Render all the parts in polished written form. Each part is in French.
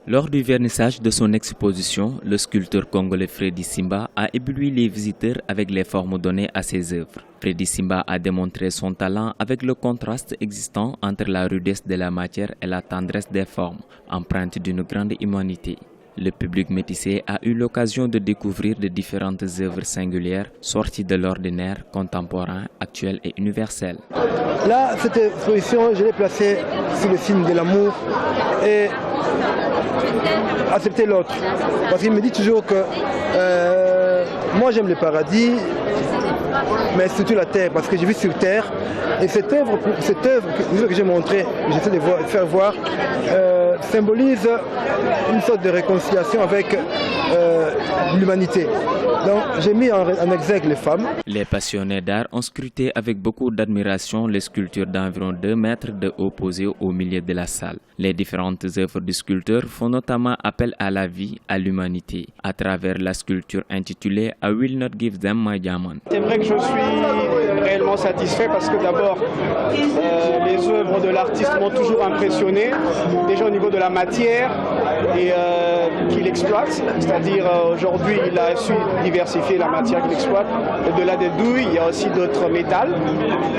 Lors du vernissage de son exposition, le sculpteur congolais Freddy Simba a ébloui les visiteurs avec les formes données à ses œuvres. Freddy Simba a démontré son talent avec le contraste existant entre la rudesse de la matière et la tendresse des formes, empreinte d'une grande humanité. Le public métissé a eu l'occasion de découvrir de différentes œuvres singulières sorties de l'ordinaire, contemporain, actuel et universel. Là, cette exposition, je l'ai placée sur le signe de l'amour et accepter l'autre. Parce qu'il me dit toujours que moi j'aime le paradis, mais surtout la terre, parce que je vis sur terre. Et cette œuvre que j'ai montrée, j'essaie de faire voir, symbolise une sorte de réconciliation avec l'humanité. Donc j'ai mis en exergue les femmes. Les passionnés d'art ont scruté avec beaucoup d'admiration les sculptures d'environ 2 mètres de haut posées au milieu de la salle. Les différentes œuvres du sculpteur font notamment appel à la vie, à l'humanité, à travers la sculpture intitulée « I Will Not Give Them My Diamond ». C'est vrai que je suis réellement satisfait parce que d'abord, les œuvres de l'artiste m'ont toujours impressionné, déjà au niveau de la matière et qu'il exploite, c'est-à-dire aujourd'hui il a su diversifier la matière qu'il exploite. Au-delà des douilles, il y a aussi d'autres métals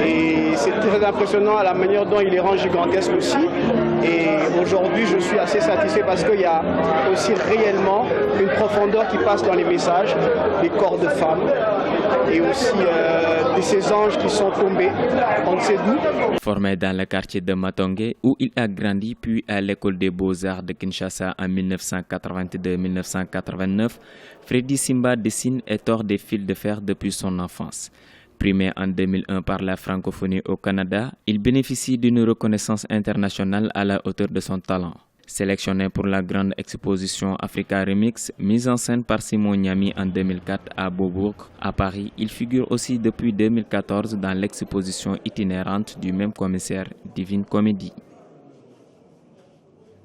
et c'est très impressionnant à la manière dont il les rend gigantesques aussi. Et aujourd'hui je suis assez satisfait parce qu'il y a aussi réellement une profondeur qui passe dans les messages, les corps de femmes et aussi de ces anges qui sont tombés en ces doux. Formé dans le quartier de Matongé où il a grandi puis à l'école des beaux-arts de Kinshasa en 1982-1989, Freddy Simba dessine et tord des fils de fer depuis son enfance. Primé en 2001 par la francophonie au Canada, il bénéficie d'une reconnaissance internationale à la hauteur de son talent. Sélectionné pour la grande exposition Africa Remix, mise en scène par Simon Niami en 2004 à Beaubourg, à Paris, il figure aussi depuis 2014 dans l'exposition itinérante du même commissaire Divine Comédie.